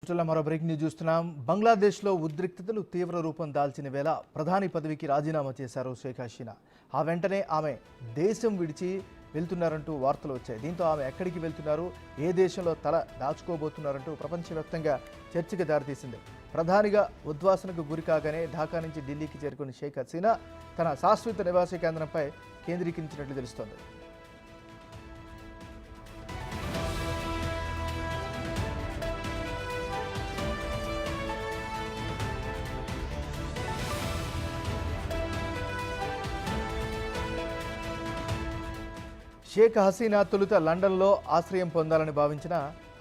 బిల్టన్లో మరో breaking news చూస్తున్నాం. బంగ్లాదేశ్లో ఉద్రిక్తతలు తీవ్ర రూపం దాల్చిన వేళ ప్రధాని పదవికి రాజీనామా చేశారు షేక్ హసీనా. ఆ వెంటనే ఆమె దేశం విడిచి వెళ్తున్నారంటూ వార్తలు వచ్చాయి. దీంతో ఆమె ఎక్కడికి వెళ్తున్నారు, ఏ దేశంలో తల దాచుకోబోతున్నారంటూ ప్రపంచవ్యాప్తంగా చర్చకు దారితీసింది. ప్రధానిగా ఉద్వాసనకు గురి కాగానే ఢాకా నుంచి ఢిల్లీకి చేరుకున్న షేక్ హసీనా తన శాశ్వత నివాస కేంద్రంపై కేంద్రీకరించినట్లు తెలుస్తోంది. షేక్ హసీనా తొలుత లండన్లో ఆశ్రయం పొందాలని భావించిన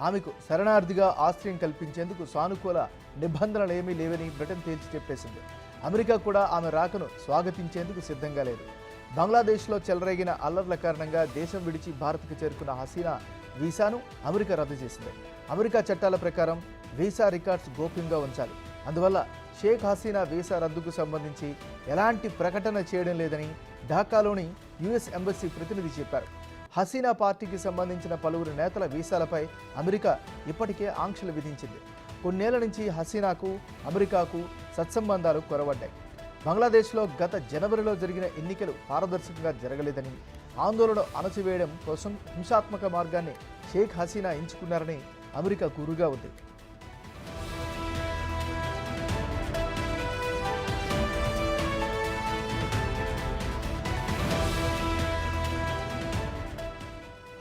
ఆమెకు శరణార్థిగా ఆశ్రయం కల్పించేందుకు సానుకూల నిబంధనలేమీ లేవని బ్రిటన్ తేల్చి చెప్పేసింది. అమెరికా కూడా ఆమె రాకను స్వాగతించేందుకు సిద్ధంగా లేదు. బంగ్లాదేశ్లో చెలరేగిన అల్లర్ల కారణంగా దేశం విడిచి భారత్కు చేరుకున్న హసీనా వీసాను అమెరికా రద్దు చేసింది. అమెరికా చట్టాల ప్రకారం వీసా రికార్డ్స్ గోప్యంగా ఉంచాలి. అందువల్ల షేక్ హసీనా వీసా రద్దుకు సంబంధించి ఎలాంటి ప్రకటన చేయడం లేదని ఢాకాలోని యుఎస్ ఎంబసీ ప్రతినిధి చెప్పారు. హసీనా పార్టీకి సంబంధించిన పలువురు నేతల వీసాలపై అమెరికా ఇప్పటికే ఆంక్షలు విధించింది. కొన్నేళ్ల నుంచి హసీనాకు అమెరికాకు సత్సంబంధాలు కొరవడ్డాయి. బంగ్లాదేశ్లో గత జనవరిలో జరిగిన ఎన్నికలు పారదర్శకంగా జరగలేదని, ఆందోళన అణచివేయడం కోసం హింసాత్మక మార్గాన్ని షేక్ హసీనా ఎంచుకున్నారని అమెరికా గురుగా ఉంది.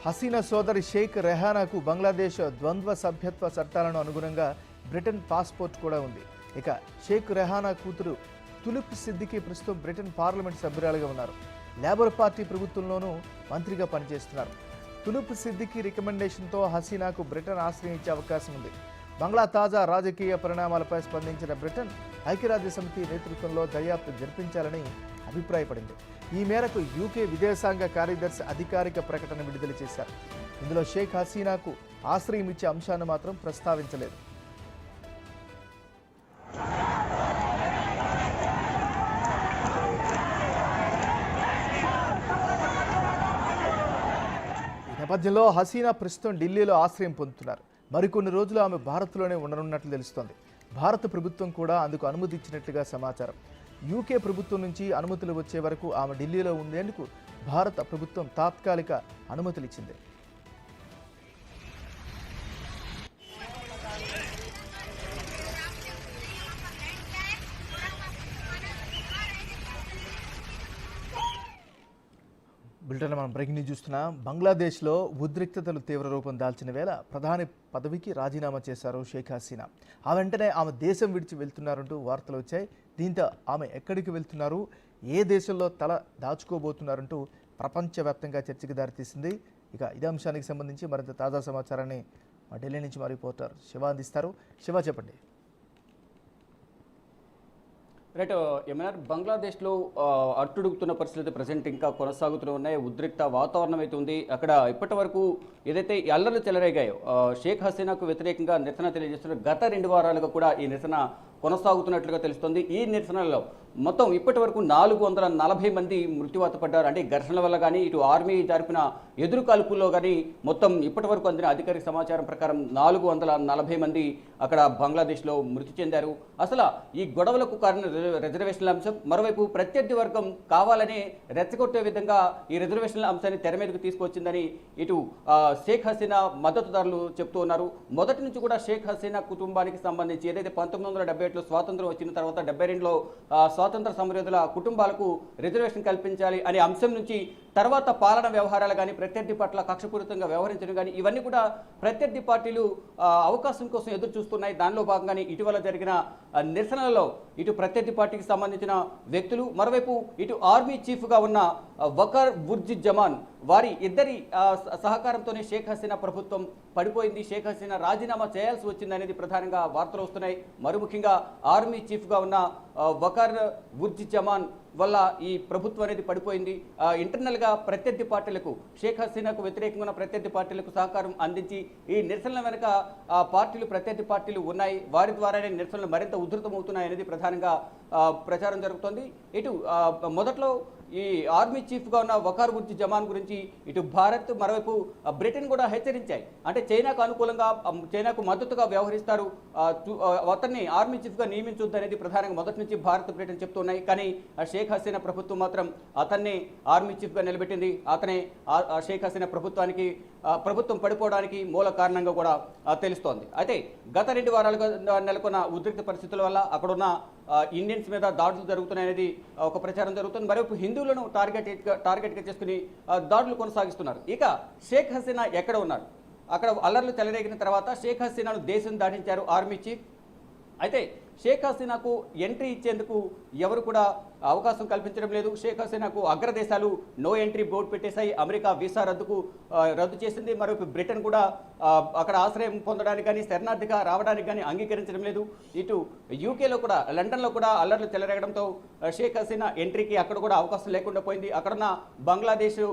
హసీనా సోదరి షేక్ రెహానాకు బంగ్లాదేశ్ ద్వంద్వ సభ్యత్వ చట్టాలను అనుగుణంగా బ్రిటన్ పాస్పోర్ట్ కూడా ఉంది. ఇక షేక్ రెహానా కూతురు తులిప్ సిద్దికి ప్రస్తుతం బ్రిటన్ పార్లమెంట్ సభ్యురాలుగా ఉన్నారు. లేబర్ పార్టీ ప్రభుత్వంలోనూ మంత్రిగా పనిచేస్తున్నారు. తులిప్ సిద్దికి రికమెండేషన్తో హసీనాకు బ్రిటన్ ఆశ్రయం ఇచ్చే అవకాశం ఉంది. బంగ్లా తాజా రాజకీయ పరిణామాలపై స్పందించిన బ్రిటన్ ఐక్యరాజ్య సమితి నేతృత్వంలో దర్యాప్తు జరిపించాలని అభిప్రాయపడింది. ఈ మేరకు యూకే విదేశాంగ కార్యదర్శి అధికారిక ప్రకటన విడుదల చేశారు. ఇందులో షేక్ హసీనాకు ఆశ్రయం ఇచ్చే అంశాన్ని మాత్రం ప్రస్తావించలేదు. ఈ నేపథ్యంలో హసీనా ప్రస్తుతం ఢిల్లీలో ఆశ్రయం పొందుతున్నారు. మరికొన్ని రోజులు ఆమె భారత్లోనే ఉండనున్నట్లు తెలుస్తోంది. భారత ప్రభుత్వం కూడా అందుకు అనుమతి ఇచ్చినట్లుగా సమాచారం. యూకే ప్రభుత్వం నుంచి అనుమతులు వచ్చే వరకు ఆమె ఢిల్లీలో ఉండేందుకు భారత ప్రభుత్వం తాత్కాలిక అనుమతులు ఇచ్చింది. బులెటిన్లో మనం బ్రేకింగ్ న్యూస్ చూస్తున్నాం. బంగ్లాదేశ్లో ఉద్రిక్తతలు తీవ్ర రూపం దాల్చిన వేళ ప్రధాని పదవికి రాజీనామా చేశారు షేక్ హసీనా. ఆ వెంటనే ఆమె దేశం విడిచి వెళ్తున్నారంటూ వార్తలు వచ్చాయి. దీంతో ఆమె ఎక్కడికి వెళ్తున్నారు, ఏ దేశంలో తల దాచుకోబోతున్నారంటూ ప్రపంచవ్యాప్తంగా చర్చకు దారితీసింది. ఇక ఇదే అంశానికి సంబంధించి మరింత తాజా సమాచారాన్ని మా ఢిల్లీ నుంచి మా రిపోర్టర్ శివ అందిస్తారు. శివ, చెప్పండి. రైట్ ఏమన్నారు, బంగ్లాదేశ్లో అట్టుడుగుతున్న పరిస్థితులు ప్రజెంట్ ఇంకా కొనసాగుతూ ఉన్నాయి. ఉద్రిక్త వాతావరణం అయితే ఉంది. అక్కడ ఇప్పటి వరకు ఏదైతే ఈ అల్లర్లు చెలరేగాయో షేక్ హసీనాకు వ్యతిరేకంగా నిరసన తెలియజేస్తున్న గత 2 వారాలుగా కూడా ఈ నిరసన కొనసాగుతున్నట్లుగా తెలుస్తుంది. ఈ నిరసనలో మొత్తం ఇప్పటి వరకు 440 మంది మృత్యువాత పడ్డారు. అంటే ఘర్షణల వల్ల కానీ, ఇటు ఆర్మీ జరిపిన ఎదురు కాల్పుల్లో కానీ మొత్తం ఇప్పటి వరకు అందిన అధికారిక సమాచారం ప్రకారం 440 మంది అక్కడ బంగ్లాదేశ్లో మృతి చెందారు. అసలు ఈ గొడవలకు కారణం రిజర్వేషన్ల అంశం. మరోవైపు ప్రత్యర్థి వర్గం కావాలనే రెచ్చగొట్టే విధంగా ఈ రిజర్వేషన్ల అంశాన్ని తెర మీదకు తీసుకొచ్చిందని ఇటు షేక్ హసీనా మద్దతుదారులు చెప్తూ ఉన్నారు. మొదటి నుంచి కూడా షేక్ హసీనా కుటుంబానికి సంబంధించి ఏదైతే 1971లో స్వాతంత్రం వచ్చిన తర్వాత 72లో స్వాతంత్ర సమరయోధుల కుటుంబాలకు రిజర్వేషన్ కల్పించాలి అనే అంశం నుంచి తర్వాత పాలన వ్యవహారాలు కానీ, ప్రత్యర్థి పట్ల కక్షపూరితంగా వ్యవహరించడం కానీ, ఇవన్నీ కూడా ప్రత్యర్థి పార్టీలు అవకాశం కోసం ఎదురు చూస్తున్నాయి. దానిలో భాగంగానే ఇటీవల జరిగిన నిరసనలలో ఇటు ప్రత్యర్థి పార్టీకి సంబంధించిన వ్యక్తులు, మరోవైపు ఇటు ఆర్మీ చీఫ్గా ఉన్న వకర్ బుర్జుజ్జమాన్ వారి ఇద్దరి సహకారంతోనే షేక్ హసీనా ప్రభుత్వం పడిపోయింది. షేక్ హసీనా రాజీనామా చేయాల్సి వచ్చింది అనేది ప్రధానంగా వార్తలు వస్తున్నాయి. మరి ముఖ్యంగా ఆర్మీ చీఫ్గా ఉన్న వకర్ బుర్జుజ్జమాన్ వల్ల ఈ ప్రభుత్వం అనేది పడిపోయింది. ఇంటర్నల్గా ప్రత్యర్థి పార్టీలకు, షేక్ హసీనాకు వ్యతిరేకంగా ఉన్న ప్రత్యర్థి పార్టీలకు సహకారం అందించి ఈ నిరసనల వెనుక ప్రత్యర్థి పార్టీలు ఉన్నాయి. వారి ద్వారానే నిరసనలు మరింత ఉధృతమవుతున్నాయి అనేది ప్రధానంగా ప్రచారం జరుగుతోంది. ఇటు మొదట్లో ఈ ఆర్మీ చీఫ్గా ఉన్న వకార్ గురించి జమాన్ గురించి ఇటు భారత్ మరోవైపు బ్రిటన్ కూడా హెచ్చరించాయి. అంటే చైనాకు అనుకూలంగా చైనాకు మద్దతుగా వ్యవహరిస్తారు, అతన్ని ఆర్మీ చీఫ్గా నియమించొద్దు అనేది ప్రధానంగా మొదటి నుంచి భారత్ బ్రిటన్ చెప్తున్నాయి. కానీ షేక్ హసీనా ప్రభుత్వం మాత్రం అతన్ని ఆర్మీ చీఫ్గా నిలబెట్టింది. అతనే షేక్ హసీనా ప్రభుత్వం పడిపోవడానికి మూల కారణంగా కూడా తెలుస్తోంది. అయితే గత 2 వారాలుగా నెలకొన్న ఉద్రిక్త పరిస్థితుల వల్ల అక్కడున్న ఇండియన్స్ మీద దాడులు జరుగుతున్నాయనేది ఒక ప్రచారం జరుగుతుంది. మరోవైపు హిందువులను టార్గెట్గా చేసుకుని దాడులు కొనసాగిస్తున్నారు. ఇక షేక్ హసీనా ఎక్కడ ఉన్నారు? అక్కడ అల్లర్లు చెలరేగిన తర్వాత షేక్ హసీనాను దేశం దాటించారు ఆర్మీ చీఫ్. అయితే షేక్ హసీనాకు ఎంట్రీ ఇచ్చేందుకు ఎవరు కూడా అవకాశం కల్పించడం లేదు. షేక్ హసీనాకు అగ్రదేశాలు నో ఎంట్రీ బోర్డు పెట్టేశాయి. అమెరికా వీసా రద్దు చేసింది. మరోవైపు బ్రిటన్ కూడా అక్కడ ఆశ్రయం పొందడానికి కానీ శరణార్థిగా రావడానికి కానీ అంగీకరించడం లేదు. ఇటు యూకేలో కూడా లండన్లో కూడా అల్లర్లు చెలరేగడంతో షేక్ హసీనా ఎంట్రీకి అక్కడ కూడా అవకాశం లేకుండా పోయింది. అక్కడున్న బంగ్లాదేశ్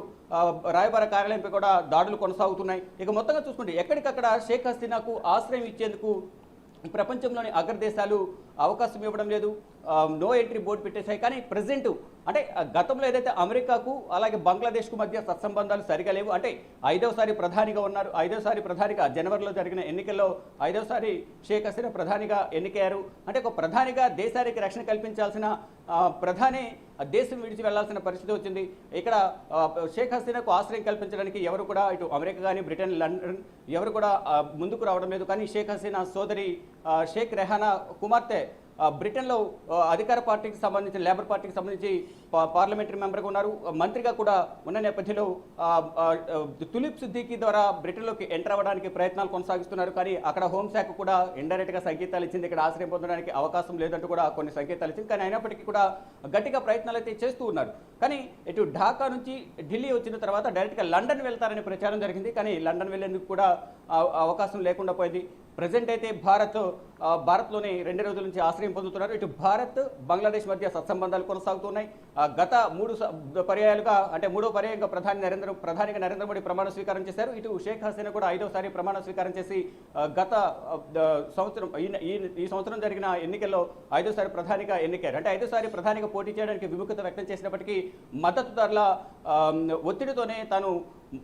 రాయబార కార్యాలయంపై కూడా దాడులు కొనసాగుతున్నాయి. ఇక మొత్తంగా చూసుకుంటే ఎక్కడికక్కడ షేక్ హసీనాకు ఆశ్రయం ఇచ్చేందుకు ప్రపంచంలోని అగ్రదేశాలు అవకాశం ఇవ్వడం లేదు. నో ఎంట్రీ బోర్డు పెట్టేశాయి. కానీ ప్రజెంట్ అంటే గతంలో ఏదైతే అమెరికాకు అలాగే బంగ్లాదేశ్కు మధ్య సత్సంబంధాలు సరిగా లేవు. అంటే 5వసారి ప్రధానిగా ఉన్నారు. 5వసారి ప్రధానిగా జనవరిలో జరిగిన ఎన్నికల్లో 5వసారి షేక్ హసీనా ప్రధానిగా ఎన్నికయ్యారు. అంటే ఒక ప్రధానిగా దేశానికి రక్షణ కల్పించాల్సిన ప్రధాని దేశం విడిచి వెళ్లాల్సిన పరిస్థితి వచ్చింది. ఇక్కడ షేక్ హసీనాకు ఆశ్రయం కల్పించడానికి ఎవరు కూడా ఇటు అమెరికా కానీ బ్రిటన్ లండన్ ఎవరు కూడా ముందుకు రావడం లేదు. కానీ షేక్ హసీనా సోదరి షేక్ రెహానా కుమార్తె బ్రిటన్లో అధికార పార్టీకి సంబంధించిన లేబర్ పార్టీకి సంబంధించి పార్లమెంటరీ మెంబర్గా ఉన్నారు. మంత్రిగా కూడా ఉన్న నేపథ్యంలో తులిప్ సిద్దికీ ద్వారా బ్రిటన్లోకి ఎంటర్ అవ్వడానికి ప్రయత్నాలు కొనసాగిస్తున్నారు. కానీ అక్కడ హోంశాఖ కూడా ఇండైరెక్ట్గా సంకేతాలు ఇచ్చింది. ఇక్కడ ఆశ్రయం పొందడానికి అవకాశం లేదంటూ కూడా కొన్ని సంకేతాలు ఇచ్చింది. కానీ అయినప్పటికీ కూడా గట్టిగా ప్రయత్నాలు అయితే చేస్తూ ఉన్నారు. కానీ ఇటు ఢాకా నుంచి ఢిల్లీ వచ్చిన తర్వాత డైరెక్ట్గా లండన్ వెళ్తారనే ప్రచారం జరిగింది. కానీ లండన్ వెళ్లేందుకు కూడా అవకాశం లేకుండా పోయింది. ప్రజెంట్ అయితే భారత్లోనే 2 రోజుల నుంచి ఆశ్రయం పొందుతున్నారు. ఇటు భారత్ బంగ్లాదేశ్ మధ్య సత్సంబంధాలు కొనసాగుతున్నాయి. గత 3 పర్యాయాలుగా అంటే 3వ పర్యాయంగా ప్రధానిగా నరేంద్ర మోడీ ప్రమాణ స్వీకారం చేశారు. ఇటు షేక్ హసీనా కూడా 5వసారి ప్రమాణ స్వీకారం చేసి గత సంవత్సరం ఈ సంవత్సరం జరిగిన ఎన్నికల్లో 5వసారి ప్రధానిగా ఎన్నికారు. అంటే 5వసారి ప్రధానిగా పోటీ చేయడానికి విముఖత వ్యక్తం చేసినప్పటికీ మద్దతుదారుల ఒత్తిడితోనే తాను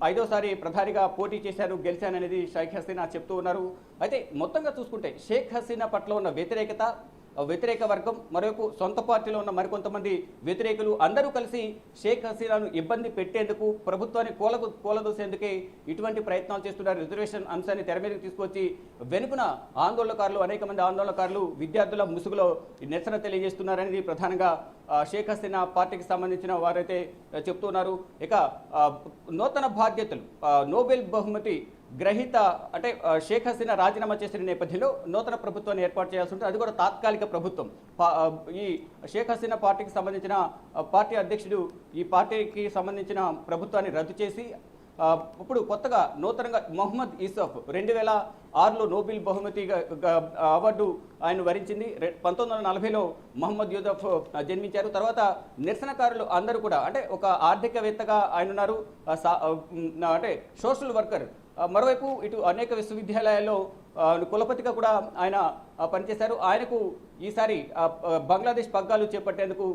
5వసారి ప్రధానిగా పోటీ చేశాను, గెలిచాననేది షేక్ హసీనా చెప్తూ ఉన్నారు. అయితే మొత్తంగా చూసుకుంటే షేక్ హసీనా పట్ల ఉన్న వ్యతిరేక వర్గం మరోవైపు సొంత పార్టీలో ఉన్న మరికొంతమంది వ్యతిరేకులు అందరూ కలిసి షేక్ హసీనాను ఇబ్బంది పెట్టేందుకు ప్రభుత్వాన్ని కూలదోసేందుకే ఇటువంటి ప్రయత్నాలు చేస్తున్నారు. రిజర్వేషన్ అంశాన్ని తెర మీదకి తీసుకొచ్చి వెనుకన అనేక మంది ఆందోళనకారులు విద్యార్థుల ముసుగులో నిరసన తెలియజేస్తున్నారనేది ప్రధానంగా షేక్ హసీనా పార్టీకి సంబంధించిన వారైతే చెప్తున్నారు. ఇక నూతన బాధ్యతలు నోబెల్ బహుమతి గ్రహీత అంటే షేక్ హసీనా రాజీనామా చేసిన నేపథ్యంలో నూతన ప్రభుత్వాన్ని ఏర్పాటు చేయాల్సి ఉంటుంది. అది కూడా తాత్కాలిక ప్రభుత్వం. ఈ షేక్ హసీనా పార్టీకి సంబంధించిన పార్టీ అధ్యక్షుడు ఈ పార్టీకి సంబంధించిన ప్రభుత్వాన్ని రద్దు చేసి ఇప్పుడు కొత్తగా నూతనంగా మొహమ్మద్ యూసఫ్ 2006లో నోబెల్ బహుమతి అవార్డు ఆయన వరించింది. 1940లో మొహమ్మద్ యూసఫ్ జన్మించారు. తర్వాత నిరసనకారులు అందరూ కూడా అంటే ఒక ఆర్థికవేత్తగా ఆయన ఉన్నారు, అంటే సోషల్ వర్కర్. మరోవైపు ఇటు అనేక విశ్వవిద్యాలయాల్లో కులపతిగా కూడా ఆయన పనిచేశారు. ఆయనకు ఈసారి బంగ్లాదేశ్ పగ్గాలు చేపట్టేందుకు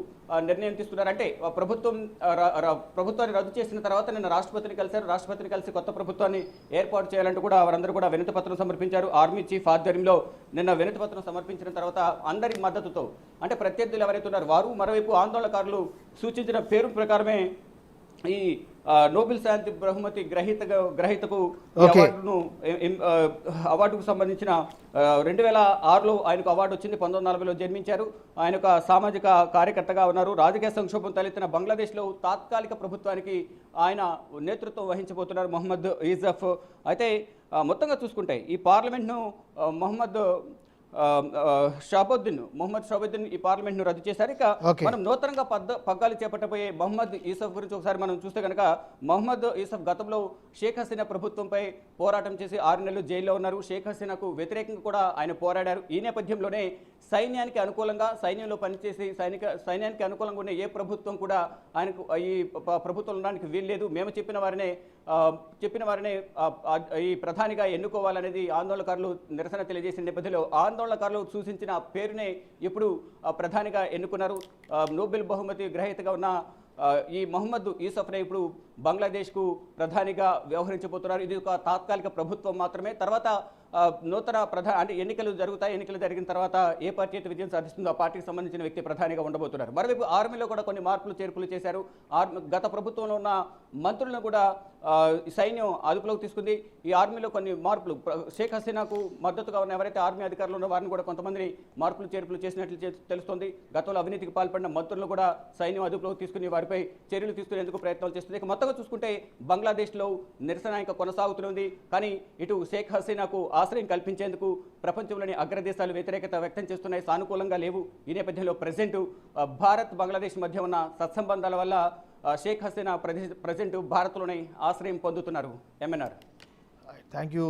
నిర్ణయం తీసుకున్నారు. అంటే ప్రభుత్వాన్ని రద్దు చేసిన తర్వాత నిన్న రాష్ట్రపతిని కలిశారు. రాష్ట్రపతిని కలిసి కొత్త ప్రభుత్వాన్ని ఏర్పాటు చేయాలంటూ కూడా వారందరూ కూడా వినతి పత్రం సమర్పించారు. ఆర్మీ చీఫ్ ఆధ్వర్యంలో నిన్న వినతి పత్రం సమర్పించిన తర్వాత అందరి మద్దతుతో అంటే ప్రత్యర్థులు ఎవరైతే ఉన్నారో వారు మరోవైపు ఆందోళనకారులు సూచించిన పేరు ప్రకారమే ఈ నోబెల్ శాంతి బహుమతి గ్రహీతకు అవార్డుకు సంబంధించిన 2006లో ఆయనకు అవార్డు వచ్చింది. 1940లో జన్మించారు. ఆయన ఒక సామాజిక కార్యకర్తగా ఉన్నారు. రాజకీయ సంక్షోభం తలెత్తిన బంగ్లాదేశ్లో తాత్కాలిక ప్రభుత్వానికి ఆయన నేతృత్వం వహించబోతున్నారు మొహమ్మద్ యూసఫ్. అయితే మొత్తంగా చూసుకుంటే ఈ పార్లమెంట్ను మొహమ్మద్ షాబుద్దీన్ ఈ పార్లమెంట్ను రద్దు చేశారు. ఇక మనం నూతనంగా పగ్గాలు చేపట్టబోయే మొహమ్మద్ యూసఫ్ గురించి ఒకసారి మనం చూస్తే కనుక మొహమ్మద్ యూసఫ్ గతంలో షేక్ హసీనా ప్రభుత్వంపై పోరాటం చేసి 6 నెలలు జైల్లో ఉన్నారు. షేక్ హసీనాకు వ్యతిరేకంగా కూడా ఆయన పోరాడారు. ఈ నేపథ్యంలోనే సైన్యానికి అనుకూలంగా సైన్యంలో పనిచేసి సైన్యానికి అనుకూలంగా ఉన్న ఏ ప్రభుత్వం కూడా ఆయనకు ఈ ప్రభుత్వం ఉండడానికి వీల్లేదు, మేము చెప్పిన వారినే ఈ ప్రధానిగా ఎన్నుకోవాలనేది ఆందోళనకారులు నిరసన తెలియజేసిన నేపథ్యంలో ఆందోళనకారులు సూచించిన పేరునే ఇప్పుడు ప్రధానిగా ఎన్నుకున్నారు. నోబెల్ బహుమతి గ్రహీతగా ఉన్న ఈ మొహమ్మద్ యూసఫ్నే ఇప్పుడు బంగ్లాదేశ్కు ప్రధానిగా వ్యవహరించబోతున్నారు. ఇది ఒక తాత్కాలిక ప్రభుత్వం మాత్రమే. తర్వాత నూతన అంటే ఎన్నికలు జరుగుతాయి. ఎన్నికలు జరిగిన తర్వాత ఏ పార్టీ అయితే విజయం సాధిస్తుందో ఆ పార్టీకి సంబంధించిన వ్యక్తి ప్రధానిగా ఉండబోతున్నారు. మరోవైపు ఆర్మీలో కూడా కొన్ని మార్పులు చేర్పులు చేశారు. గత ప్రభుత్వంలో ఉన్న మంత్రులను కూడా సైన్యం అదుపులోకి తీసుకుంది. ఈ ఆర్మీలో కొన్ని మార్పులు షేక్ హసీనాకు మద్దతుగా ఉన్న ఎవరైతే ఆర్మీ అధికారులు ఉన్న వారిని కూడా కొంతమంది మార్పులు చేర్పులు చేసినట్లు తెలుస్తోంది. గతంలో అవినీతికి పాల్పడిన మంత్రులను కూడా సైన్యం అదుపులోకి తీసుకుని వారిపై చర్యలు తీసుకునేందుకు ప్రయత్నాలు చేస్తుంది. ఇక మొత్తంగా చూసుకుంటే బంగ్లాదేశ్లో నిరసన ఇంకా కొనసాగుతుంది. కానీ ఇటు షేక్ హసీనాకు ఆశ్రయం కల్పించేందుకు ప్రపంచంలోని అగ్రదేశాలు వ్యతిరేకత వ్యక్తం చేస్తున్నాయి, సానుకూలంగా లేవు. ఈ నేపథ్యంలో ప్రజెంట్ భారత్ బంగ్లాదేశ్ మధ్య ఉన్న సత్సంబంధాల వల్ల షేక్ హసీనా ప్రజెంట్ భారత్లోనే ఆశ్రయం పొందుతున్నారు. ఎంఎన్ఆర్. Thank you